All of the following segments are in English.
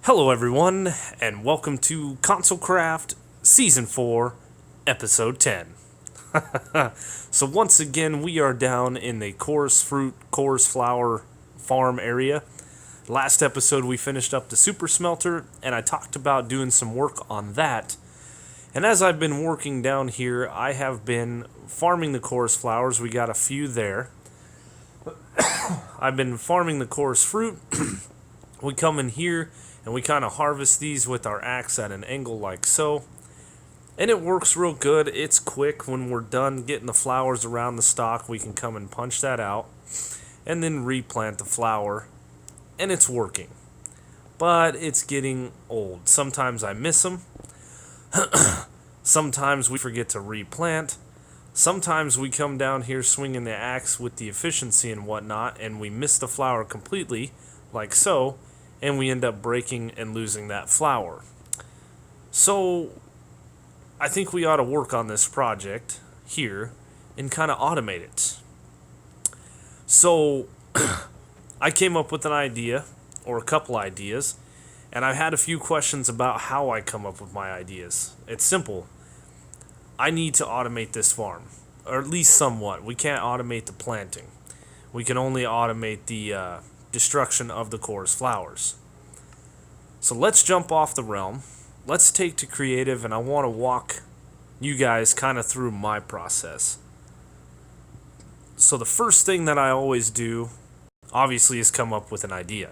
Hello, everyone, and welcome to Console Craft Season 4, Episode 10. So, once again, we are down in the Chorus Fruit, Chorus Flower farm area. Last episode, we finished up the Super Smelter, and I talked about doing some work on that. And as I've been working down here, I have been farming the Chorus Flowers. We got a few there. I've been farming the Chorus Fruit. We come in here and we kind of harvest these with our axe at an angle like so. And it works real good. It's quick. When we're done getting the flowers around the stalk, we can come and punch that out and then replant the flower. And it's working. But it's getting old. Sometimes I miss them. Sometimes we forget to replant. Sometimes we come down here swinging the axe with the efficiency and whatnot, and we miss the flower completely, like so, and we end up breaking and losing that flower. So, I think we ought to work on this project here and kind of automate it. So, I came up with an idea, or a couple ideas, and I've had a few questions about how I come up with my ideas. It's simple. I need to automate this farm, or at least somewhat. We can't automate the planting. We can only automate the destruction of the chorus flowers. So let's jump off the realm. Let's take to creative, and I want to walk you guys kind of through my process. So the first thing that I always do, obviously, is come up with an idea.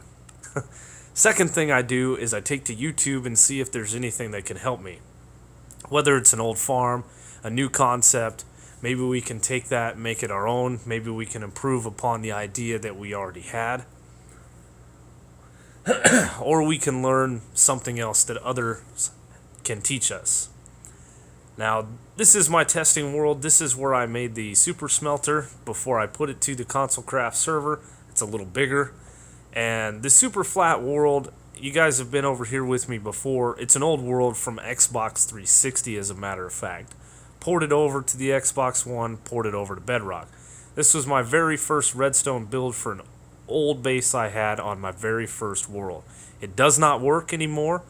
Second thing I do is I take to YouTube and see if there's anything that can help me. Whether it's an old farm, a new concept, maybe we can take that and make it our own. Maybe we can improve upon the idea that we already had. Or we can learn something else that others can teach us. Now, this is my testing world. This is where I made the Super Smelter before I put it to the Console Craft server. It's a little bigger. And the Super Flat world, you guys have been over here with me before. It's an old world from Xbox 360, as a matter of fact. Ported over to the Xbox One, ported over to Bedrock. This was my very first redstone build for an old base I had on my very first world. It does not work anymore,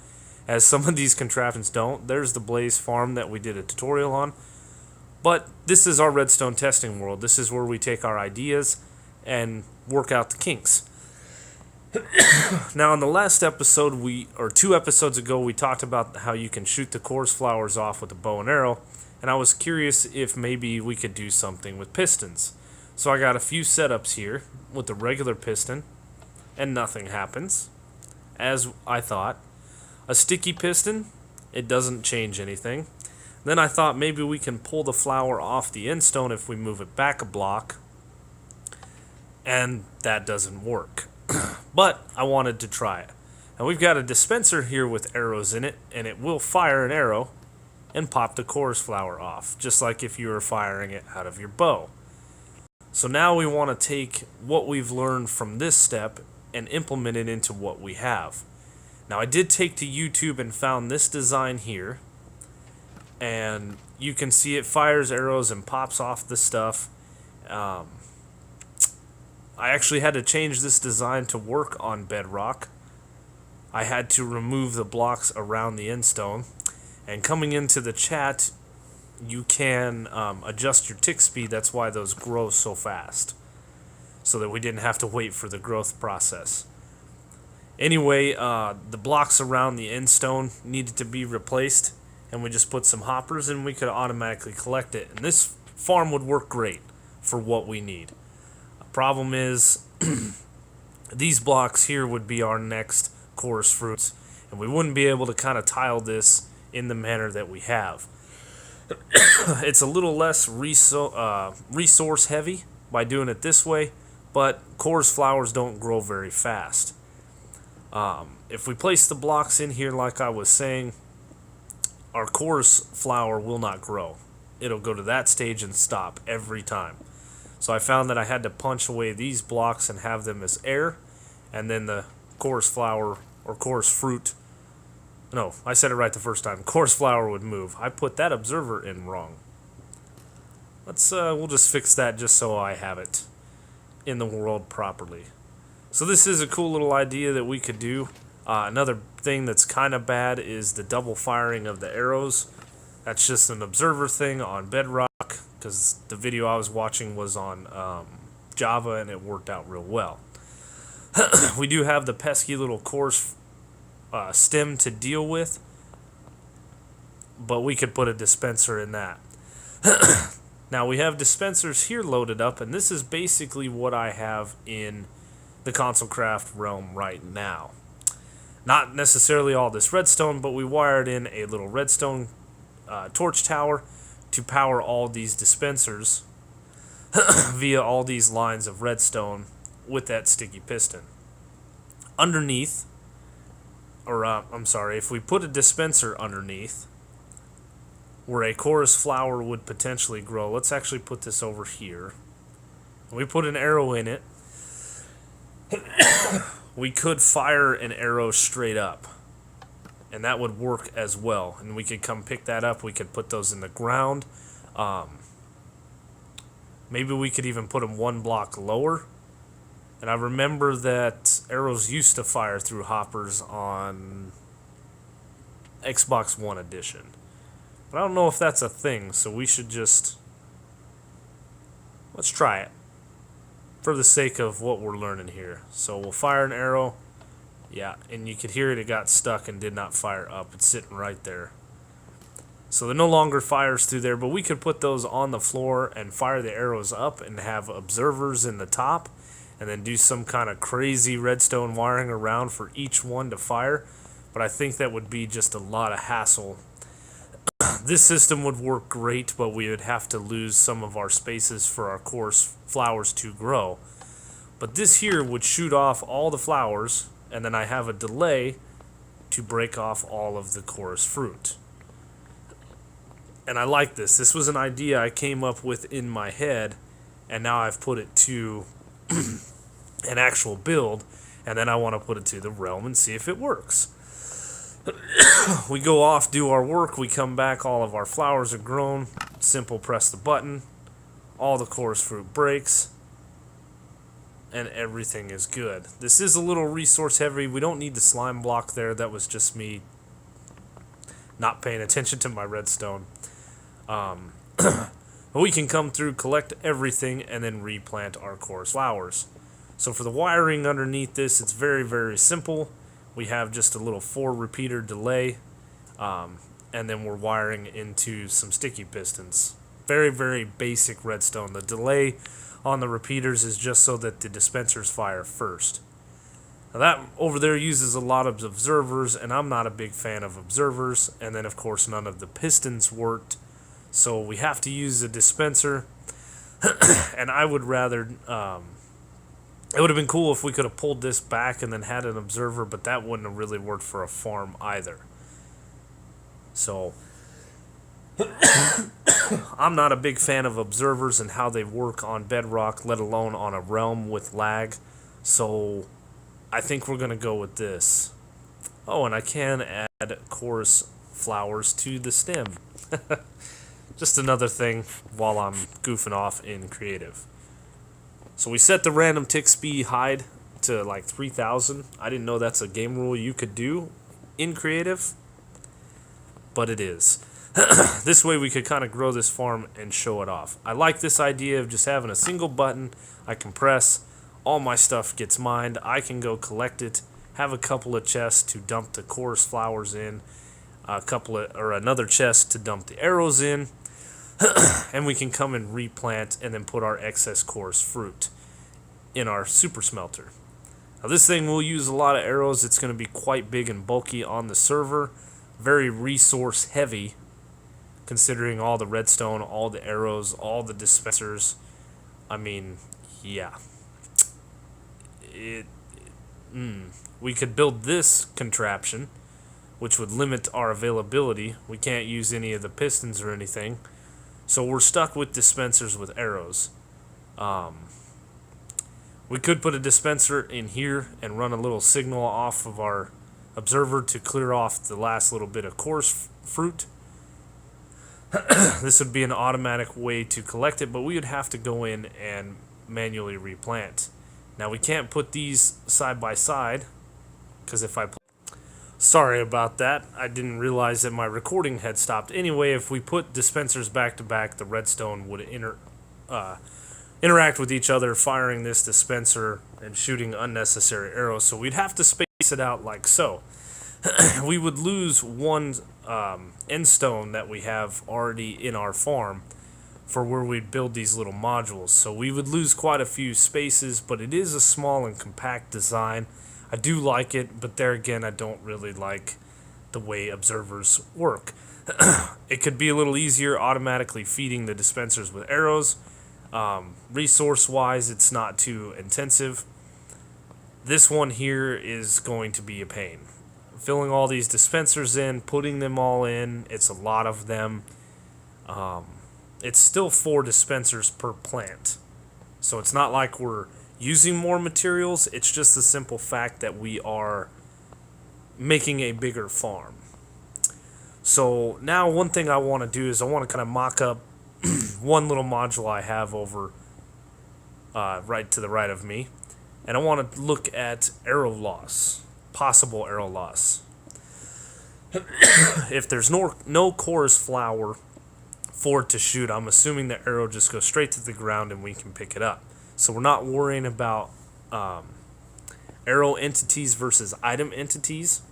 as some of these contraptions don't. There's the Blaze farm that we did a tutorial on. But this is our redstone testing world. This is where we take our ideas and work out the kinks. Now, in the last episode, or 2 episodes ago, we talked about how you can shoot the chorus flowers off with a bow and arrow, and I was curious if maybe we could do something with pistons. So I got a few setups here with the regular piston, and nothing happens, as I thought. A sticky piston, it doesn't change anything. Then I thought maybe we can pull the flower off the end stone if we move it back a block, and that doesn't work. But I wanted to try it. Now we've got a dispenser here with arrows in it, and it will fire an arrow and pop the chorus flower off, just like if you were firing it out of your bow. So now we want to take what we've learned from this step and implement it into what we have. Now I did take to YouTube and found this design here, and you can see it fires arrows and pops off the stuff. I actually had to change this design to work on Bedrock. I had to remove the blocks around the end stone. And coming into the chat, you can adjust your tick speed. That's why those grow so fast, so that we didn't have to wait for the growth process. Anyway, the blocks around the end stone needed to be replaced, and we just put some hoppers and we could automatically collect it. And this farm would work great for what we need. Problem is, these blocks here would be our next chorus fruits, and we wouldn't be able to kind of tile this in the manner that we have. It's a little less resource heavy by doing it this way, but chorus flowers don't grow very fast. If we place the blocks in here like I was saying, our chorus flower will not grow. It'll go to that stage and stop every time. So I found that I had to punch away these blocks and have them as air, and then the chorus flower or chorus fruit. No, I said it right the first time. Chorus flower would move. I put that observer in wrong. We'll just fix that just so I have it in the world properly. So this is a cool little idea that we could do. Another thing that's kind of bad is the double firing of the arrows. That's just an observer thing on Bedrock, because the video I was watching was on Java and it worked out real well. We do have the pesky little course stem to deal with, but we could put a dispenser in that. Now we have dispensers here loaded up, and this is basically what I have in the ConsoleCraft realm right now. Not necessarily all this redstone, but we wired in a little redstone torch tower to power all these dispensers via all these lines of redstone with that sticky piston. Underneath, or I'm sorry, if we put a dispenser underneath where a chorus flower would potentially grow, let's actually put this over here. We put an arrow in it. We could fire an arrow straight up, and that would work as well. And we could come pick that up. We could put those in the ground. Maybe we could even put them one block lower. And I remember that arrows used to fire through hoppers on Xbox One Edition. But I don't know if that's a thing, so we should just... let's try it for the sake of what we're learning here. So we'll fire an arrow. Yeah, and you could hear it got stuck and did not fire up. It's sitting right there. So it no longer fires through there, but we could put those on the floor and fire the arrows up and have observers in the top, and then do some kind of crazy redstone wiring around for each one to fire. But I think that would be just a lot of hassle. This system would work great, but we would have to lose some of our spaces for our coarse flowers to grow. But this here would shoot off all the flowers, and then I have a delay to break off all of the chorus fruit. And I like this. This was an idea I came up with in my head, and now I've put it to an actual build, and then I want to put it to the realm and see if it works. We go off, do our work, we come back, all of our flowers are grown, simple press the button, all the chorus fruit breaks, and everything is good. This is a little resource heavy. We don't need the slime block there. That was just me not paying attention to my redstone. But we can come through, collect everything, and then replant our chorus flowers. So for the wiring underneath this, it's very, very simple. We have just a little 4 repeater delay, and then we're wiring into some sticky pistons. Very, very basic redstone. The delay on the repeaters is just so that the dispensers fire first. Now that over there uses a lot of observers, and I'm not a big fan of observers. And then of course none of the pistons worked, so we have to use a dispenser. And I would rather... it would have been cool if we could have pulled this back and then had an observer, but that wouldn't have really worked for a farm either. So, I'm not a big fan of observers and how they work on Bedrock, let alone on a realm with lag. So, I think we're going to go with this. Oh, and I can add chorus flowers to the stem. Just another thing while I'm goofing off in creative. So we set the random tick speed hide to like 3000. I didn't know that's a game rule you could do in creative, but it is. This way we could kind of grow this farm and show it off. I like this idea of just having a single button I can press, all my stuff gets mined, I can go collect it, have a couple of chests to dump the chorus flowers in, another chest to dump the arrows in, and we can come and replant and then put our excess chorus fruit in our super smelter. Now this thing will use a lot of arrows. It's going to be quite big and bulky on the server. Very resource heavy, considering all the redstone, all the arrows, all the dispensers. I mean, yeah. We could build this contraption, which would limit our availability. We can't use any of the pistons or anything. So we're stuck with dispensers with arrows. We could put a dispenser in here and run a little signal off of our observer to clear off the last little bit of coarse fruit. This would be an automatic way to collect it, but we would have to go in and manually replant. Now we can't put these side by side, because if I Sorry about that. I didn't realize that my recording had stopped. Anyway, if we put dispensers back to back, the redstone would interact with each other, firing this dispenser and shooting unnecessary arrows. So we'd have to space it out like so. We would lose one end stone that we have already in our farm for where we'd build these little modules. So we would lose quite a few spaces, but it is a small and compact design. I do like it, but there again, I don't really like the way observers work. It could be a little easier automatically feeding the dispensers with arrows. Resource-wise, it's not too intensive. This one here is going to be a pain. Filling all these dispensers in, putting them all in, it's a lot of them. It's still 4 dispensers per plant. So it's not like we're using more materials, it's just the simple fact that we are making a bigger farm. So now one thing I want to do is I want to kind of mock up one little module I have over right to the right of me. And I want to look at arrow loss, possible arrow loss. If there's no chorus flower for it to shoot, I'm assuming the arrow just goes straight to the ground and we can pick it up. So we're not worrying about arrow entities versus item entities,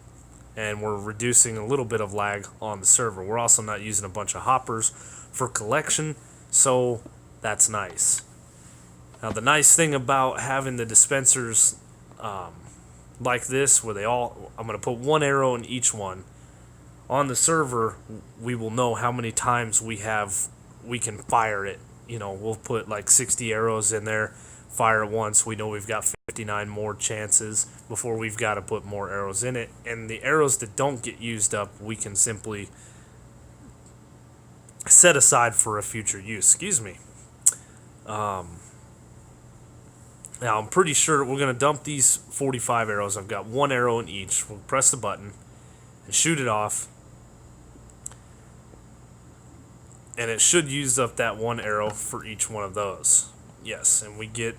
and we're reducing a little bit of lag on the server. We're also not using a bunch of hoppers for collection, so that's nice. Now the nice thing about having the dispensers like this, where I'm going to put one arrow in each one, on the server we will know how many times we can fire it. You know, we'll put like 60 arrows in there, fire it once, we know we've got 59 more chances before we've got to put more arrows in it. And the arrows that don't get used up, we can simply set aside for a future use. Excuse me. Now I'm pretty sure we're going to dump these 45 arrows. I've got one arrow in each. We'll press the button and shoot it off. And it should use up that one arrow for each one of those. Yes, and we get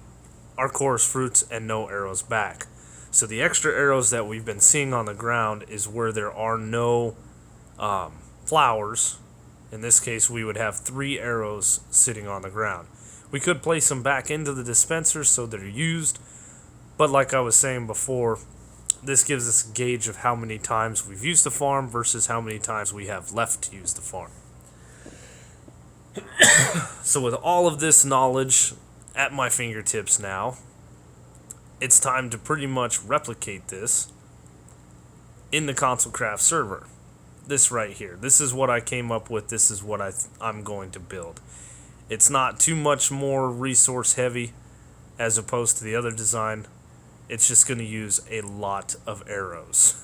our chorus fruits and no arrows back. So the extra arrows that we've been seeing on the ground is where there are no flowers. In this case, we would have 3 arrows sitting on the ground. We could place them back into the dispensers so they're used, but like I was saying before, this gives us a gauge of how many times we've used the farm versus how many times we have left to use the farm. So with all of this knowledge at my fingertips now, it's time to pretty much replicate this in the ConsoleCraft server. This right here. This is what I came up with. This is what I'm going to build. It's not too much more resource heavy as opposed to the other design. It's just going to use a lot of arrows.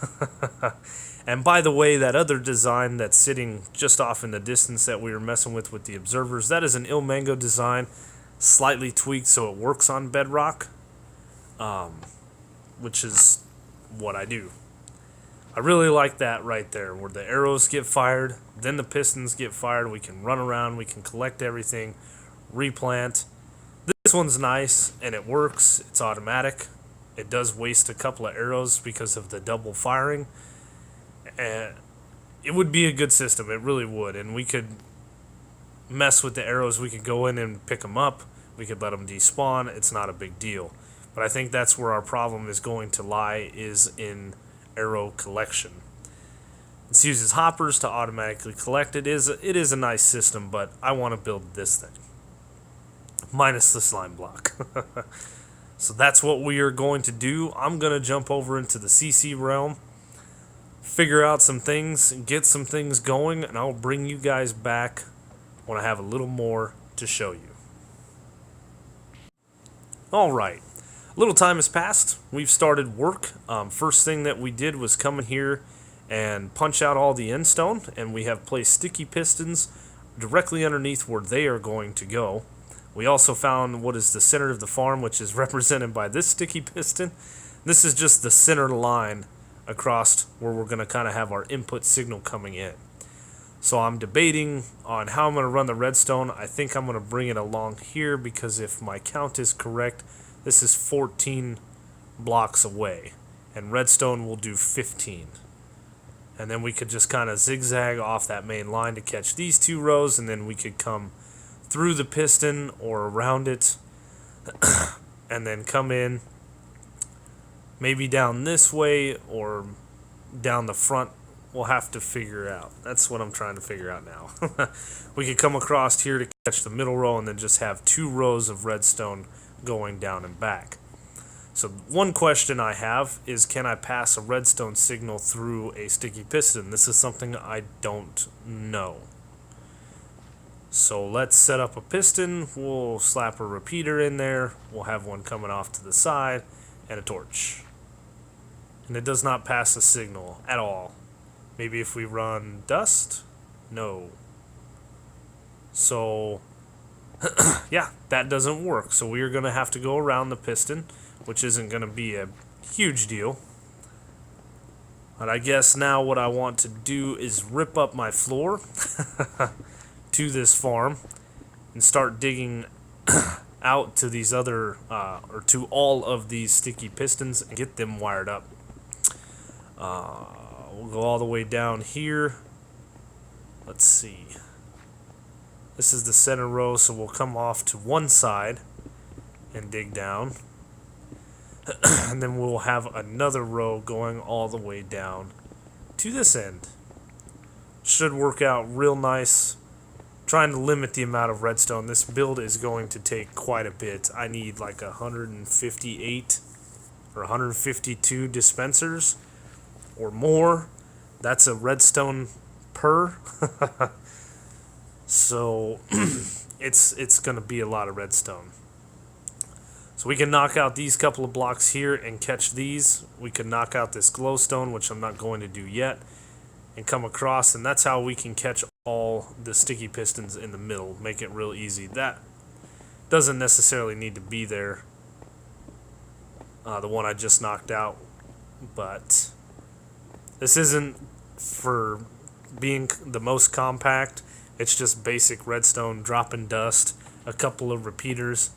And by the way, that other design that's sitting just off in the distance that we were messing with the observers, that is an Ilmango design, slightly tweaked so it works on Bedrock, which is what I do. I really like that right there, where the arrows get fired, then the pistons get fired, we can run around, we can collect everything, replant. This one's nice, and it works, it's automatic. It does waste a couple of arrows because of the double firing. And it would be a good system, it really would. And we could mess with the arrows, we could go in and pick them up, we could let them despawn, it's not a big deal. But I think that's where our problem is going to lie, is in arrow collection. It uses hoppers to automatically collect. It is a nice system, but I want to build this thing. Minus the slime block. So that's what we are going to do. I'm going to jump over into the CC realm, figure out some things, get some things going, and I'll bring you guys back when I have a little more to show you. Alright, a little time has passed. We've started work. First thing that we did was come in here and punch out all the end stone, and we have placed sticky pistons directly underneath where they are going to go. We also found what is the center of the farm, which is represented by this sticky piston. This is just the center line across where we're going to kind of have our input signal coming in. So I'm debating on how I'm going to run the redstone. I think I'm going to bring it along here because if my count is correct, this is 14 blocks away, and redstone will do 15. And then we could just kind of zigzag off that main line to catch these 2 rows, and then we could come through the piston or around it and then come in maybe down this way or down the front. We'll have to figure out. That's what I'm trying to figure out now. We could come across here to catch the middle row and then just have 2 rows of redstone going down and back. So one question I have is, can I pass a redstone signal through a sticky piston? This is something I don't know. So let's set up a piston. We'll slap a repeater in there. We'll have one coming off to the side and a torch. And it does not pass a signal at all. Maybe if we run dust? No. So, yeah, that doesn't work. So we are going to have to go around the piston, which isn't going to be a huge deal. But I guess now what I want to do is rip up my floor to this farm and start digging out to these other, or to all of these sticky pistons and get them wired up. We'll go all the way down here. Let's see. This is the center row, so we'll come off to one side and dig down. And then we'll have another row going all the way down to this end. Should work out real nice. Trying to limit the amount of redstone. This build is going to take quite a bit. I need like 158 or 152 dispensers or more. That's a redstone per. So it's going to be a lot of redstone. So we can knock out these couple of blocks here and catch these. We can knock out this glowstone, which I'm not going to do yet, and come across, and that's how we can catch all the sticky pistons in the middle. Make it real easy. That doesn't necessarily need to be there. The one I just knocked out, but this isn't for being the most compact. It's just basic redstone, dropping dust, a couple of repeaters.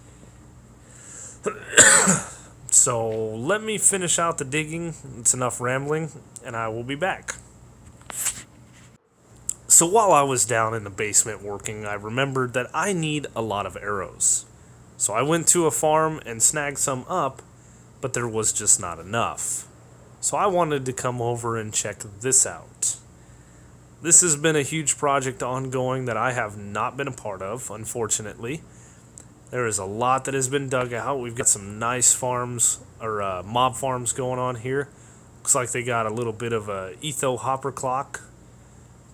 So let me finish out the digging. It's enough rambling, and I will be back. So while I was down in the basement working, I remembered that I need a lot of arrows. So I went to a farm and snagged some up, but there was just not enough. So I wanted to come over and check this out. This has been a huge project ongoing that I have not been a part of, unfortunately. There is a lot that has been dug out. We've got some nice farms, or mob farms going on here. Looks like they got a little bit of a etho hopper clock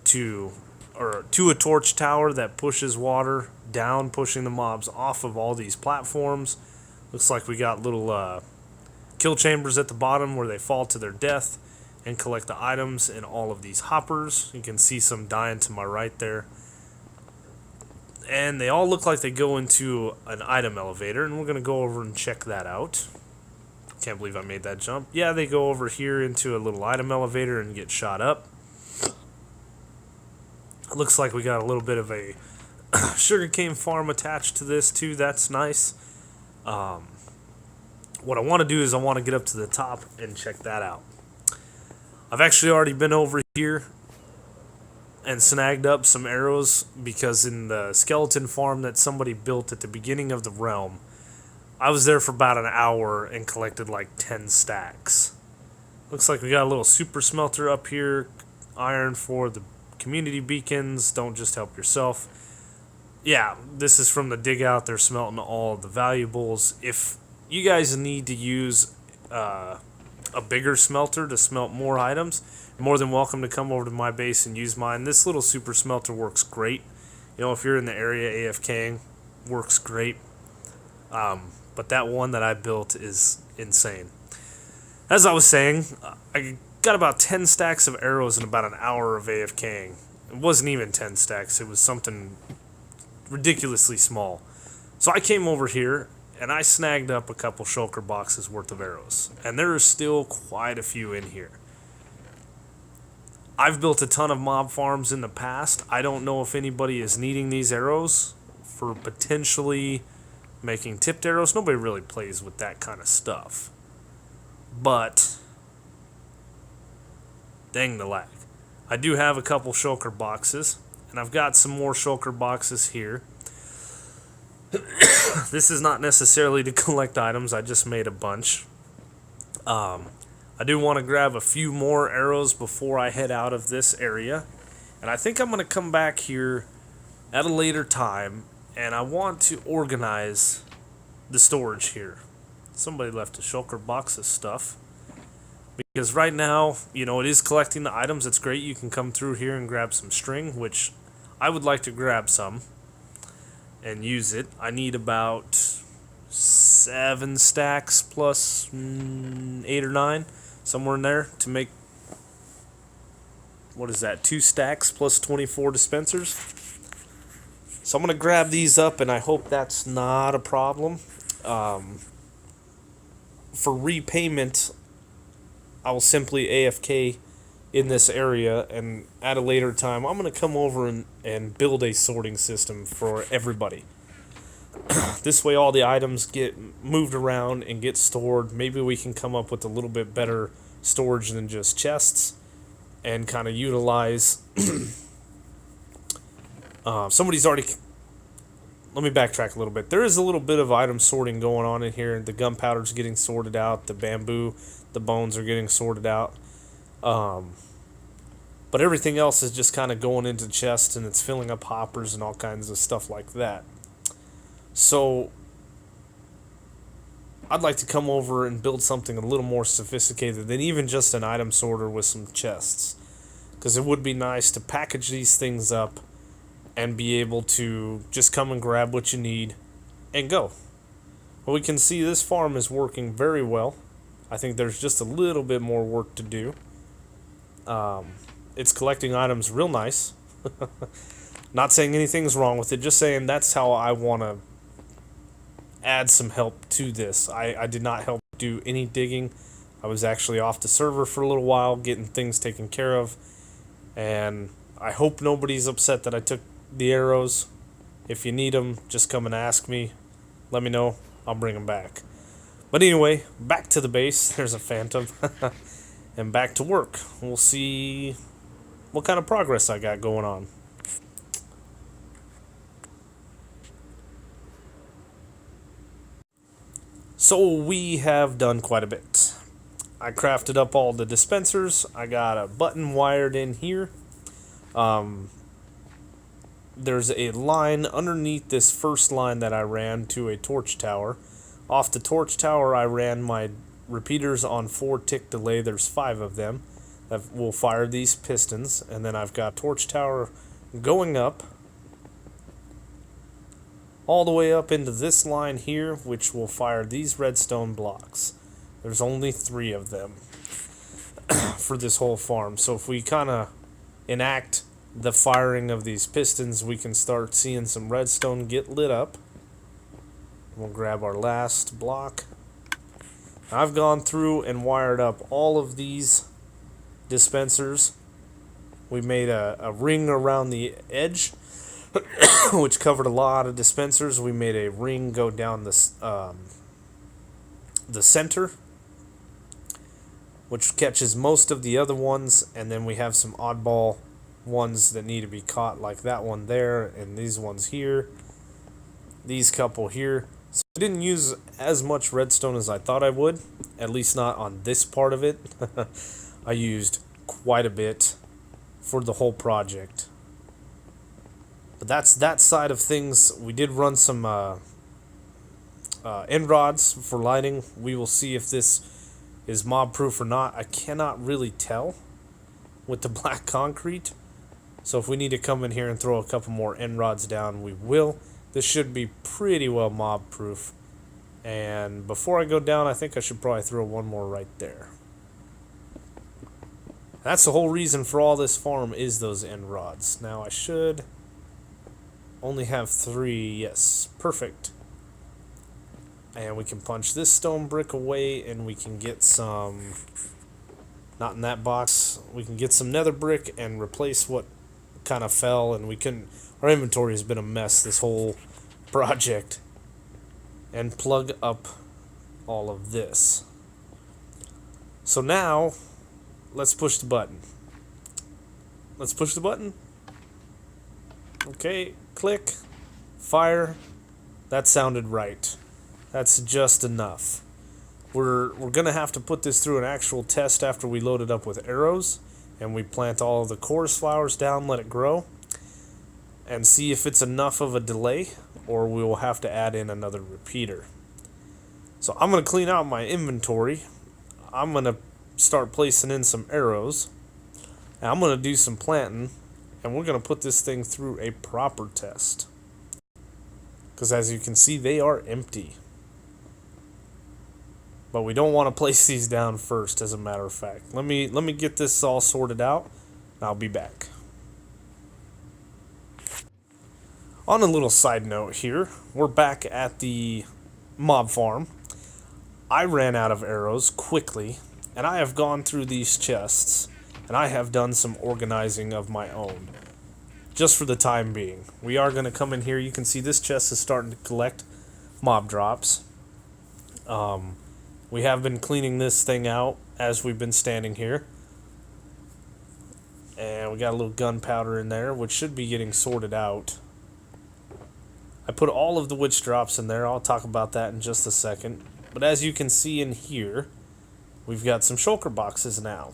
to a torch tower that pushes water down, pushing the mobs off of all these platforms. Looks like we got little kill chambers at the bottom where they fall to their death and collect the items in all of these hoppers. You can see some dying to my right there. And they all look like they go into an item elevator, and we're going to go over and check that out. Can't believe I made that jump. Yeah, they go over here into a little item elevator and get shot up. It looks like we got a little bit of a sugarcane farm attached to this too. That's nice. What I want to do is I want to get up to the top and check that out. I've actually already been over here and snagged up some arrows, because in the skeleton farm that somebody built at the beginning of the realm, I was there for about an hour and collected like 10 stacks. Looks like we got a little super smelter up here, iron for the community beacons, don't just help yourself. Yeah, this is from the dig out. They're smelting all the valuables. If you guys need to use a bigger smelter to smelt more items, you're more than welcome to come over to my base and use mine. This little super smelter works great. You know, if you're in the area AFKing, works great. But that one that I built is insane. As I was saying, I got about 10 stacks of arrows in about an hour of AFKing. It wasn't even 10 stacks. It was something ridiculously small. So I came over here and I snagged up a couple shulker boxes worth of arrows. And there are still quite a few in here. I've built a ton of mob farms in the past. I don't know if anybody is needing these arrows for potentially making tipped arrows. Nobody really plays with that kind of stuff. But dang the lag. I do have a couple shulker boxes, and I've got some more shulker boxes here. This is not necessarily to collect items, I just made a bunch. I do want to grab a few more arrows before I head out of this area. And I think I'm going to come back here at a later time, and I want to organize the storage here. Somebody left a shulker box of stuff. Because right now, you know, it is collecting the items. It's great. You can come through here and grab some string, which I would like to grab some and use it. I need about 7 stacks plus 8 or 9, somewhere in there, to make, what is that, 2 stacks plus 24 dispensers. So I'm going to grab these up, and I hope that's not a problem. For repayment, I will simply AFK in this area, and at a later time, I'm going to come over and build a sorting system for everybody. This way all the items get moved around and get stored. Maybe we can come up with a little bit better storage than just chests, and kind of utilize... somebody's already... Let me backtrack a little bit. There is a little bit of item sorting going on in here. The gunpowder's getting sorted out. The bamboo, the bones are getting sorted out. But everything else is just kind of going into chests, and it's filling up hoppers and all kinds of stuff like that. So I'd like to come over and build something a little more sophisticated than even just an item sorter with some chests. Because it would be nice to package these things up and be able to just come and grab what you need and go. Well, we can see this farm is working very well. I think there's just a little bit more work to do. It's collecting items real nice. Not saying anything's wrong with it, just saying that's how I want to add some help to this. I did not help do any digging. I was actually off the server for a little while getting things taken care of, and I hope nobody's upset that I took the arrows. If you need them, just come and ask me. Let me know. I'll bring them back. But anyway, back to the base. There's a phantom. And back to work. We'll see what kind of progress I got going on. So we have done quite a bit. I crafted up all the dispensers. I got a button wired in here. There's a line underneath this first line that I ran to a torch tower. Off the torch tower, I ran my repeaters on 4-tick delay. There's 5 of them that will fire these pistons. And then I've got torch tower going up all the way up into this line here, which will fire these redstone blocks. There's only 3 of them for this whole farm. So if we kind of enact the firing of these pistons, we can start seeing some redstone get lit up. We'll grab our last block. I've gone through and wired up all of these dispensers. We made a ring around the edge, which covered a lot of dispensers. We made a ring go down the center, which catches most of the other ones, and then we have some oddball ones that need to be caught, like that one there, and these ones here, these couple here. So I didn't use as much redstone as I thought I would, at least not on this part of it. I used quite a bit for the whole project. But that's that side of things. We did run some end rods for lighting. We will see if this is mob proof or not. I cannot really tell with the black concrete. So if we need to come in here and throw a couple more end rods down, we will. This should be pretty well mob proof. And before I go down, I think I should probably throw one more right there. That's the whole reason for all this farm, is those end rods. Now I should only have 3. Yes, perfect. And we can punch this stone brick away, and we can get some, not in that box, we can get some nether brick and replace what kind of fell, and we couldn't. Our inventory has been a mess this whole project. And plug up all of this. So now, let's push the button. let's push the button. Okay, click, fire. That sounded right. That's just enough. We're going to have to put this through an actual test after we load it up with arrows, and we plant all of the chorus flowers down, let it grow, and see if it's enough of a delay, or we will have to add in another repeater. So I'm going to clean out my inventory. I'm going to start placing in some arrows, and I'm going to do some planting, and we're going to put this thing through a proper test. Because as you can see, they are empty. But we don't want to place these down first, as a matter of fact. Let me get this all sorted out, and I'll be back. On a little side note here, we're back at the mob farm. I ran out of arrows quickly, and I have gone through these chests, and I have done some organizing of my own. Just for the time being. We are going to come in here. You can see this chest is starting to collect mob drops. We have been cleaning this thing out as we've been standing here. And we got a little gunpowder in there, which should be getting sorted out. I put all of the witch drops in there. I'll talk about that in just a second. But as you can see in here, we've got some shulker boxes now.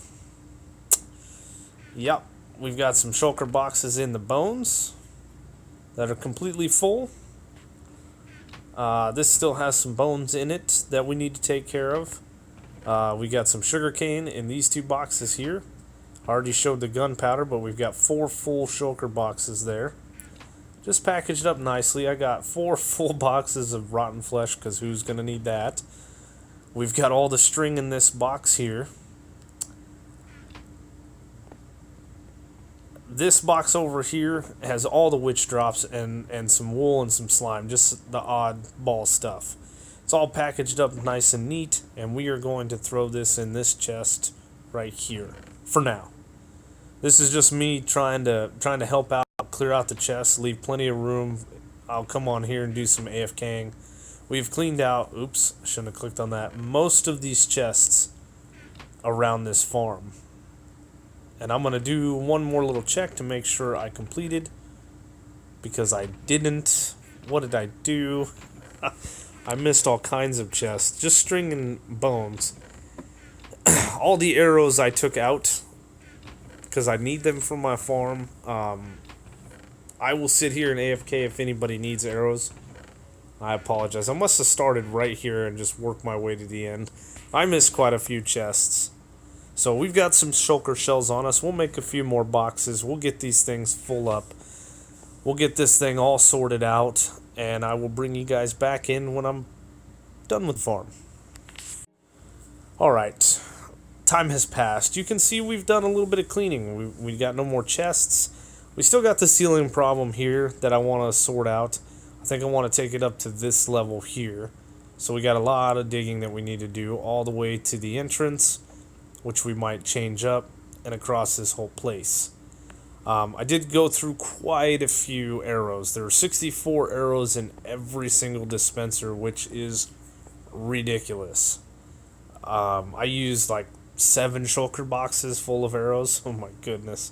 Yep, we've got some shulker boxes in the bones that are completely full. This still has some bones in it that we need to take care of. We got some sugarcane in these two boxes here. I already showed the gunpowder, but we've got 4 full shulker boxes there. Just packaged up nicely. I got 4 full boxes of rotten flesh, because who's going to need that? We've got all the string in this box here. This box over here has all the witch drops and some wool and some slime, just the odd ball stuff. It's all packaged up nice and neat, and we are going to throw this in this chest right here for now. This is just me trying to help out, clear out the chest, leave plenty of room. I'll come on here and do some AFKing. We've cleaned out, oops, I shouldn't have clicked on that, most of these chests around this farm. And I'm going to do one more little check to make sure I completed, because I didn't. What did I do? I missed all kinds of chests. Just string and bones. All the arrows I took out, because I need them for my farm. I will sit here and AFK if anybody needs arrows. I apologize. I must have started right here and just worked my way to the end. I missed quite a few chests. So we've got some shulker shells on us. We'll make a few more boxes. We'll get these things full up. We'll get this thing all sorted out, and I will bring you guys back in when I'm done with the farm. Alright, time has passed. You can see we've done a little bit of cleaning. We got no more chests. We still got the ceiling problem here that I want to sort out. I think I want to take it up to this level here. So we got a lot of digging that we need to do all the way to the entrance, which we might change up, and across this whole place. I did go through quite a few arrows. There were 64 arrows in every single dispenser, which is ridiculous. I used like 7 shulker boxes full of arrows. Oh my goodness.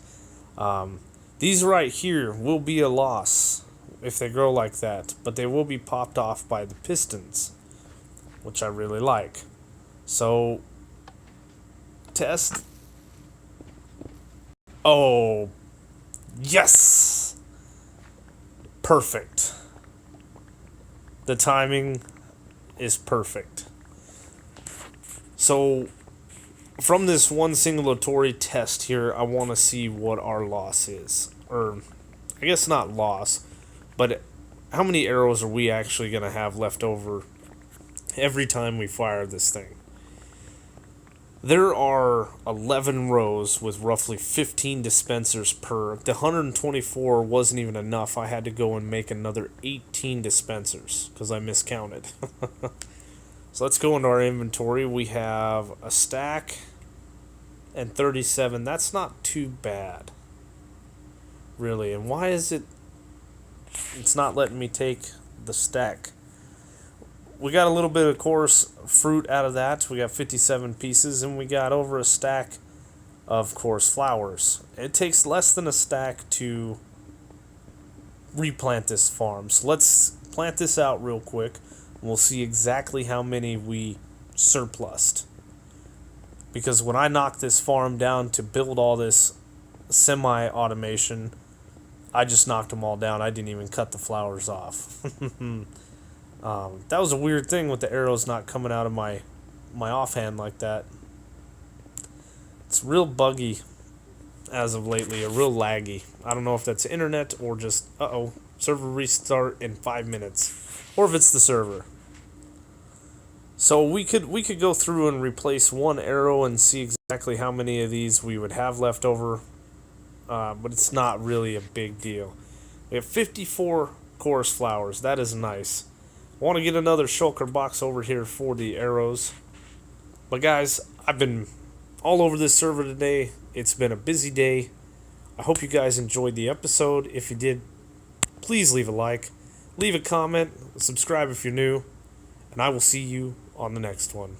These right here will be a loss if they grow like that, but they will be popped off by the pistons, which I really like. So test. Oh, yes! Perfect. The timing is perfect. So, from this one singulatory test here, I want to see what our loss is. Or, I guess not loss, but how many arrows are we actually going to have left over every time we fire this thing? There are 11 rows with roughly 15 dispensers per. The 124 wasn't even enough. I had to go and make another 18 dispensers because I miscounted. So let's go into our inventory. We have a stack and 37. That's not too bad, really. And why is it's not letting me take the stack? We got a little bit of coarse fruit out of that. We got 57 pieces, and we got over a stack of course flowers. It takes less than a stack to replant this farm. So let's plant this out real quick. And we'll see exactly how many we surplused. Because when I knocked this farm down to build all this semi-automation, I just knocked them all down. I didn't even cut the flowers off. That was a weird thing with the arrows not coming out of my offhand like that. It's real buggy as of lately, a real laggy. I don't know if that's internet or just, server restart in 5 minutes. Or if it's the server. So we could go through and replace one arrow and see exactly how many of these we would have left over. But it's not really a big deal. We have 54 chorus flowers. That is nice. I want to get another shulker box over here for the arrows. But guys, I've been all over this server today. It's been a busy day. I hope you guys enjoyed the episode. If you did, please leave a like, leave a comment, subscribe if you're new, and I will see you on the next one.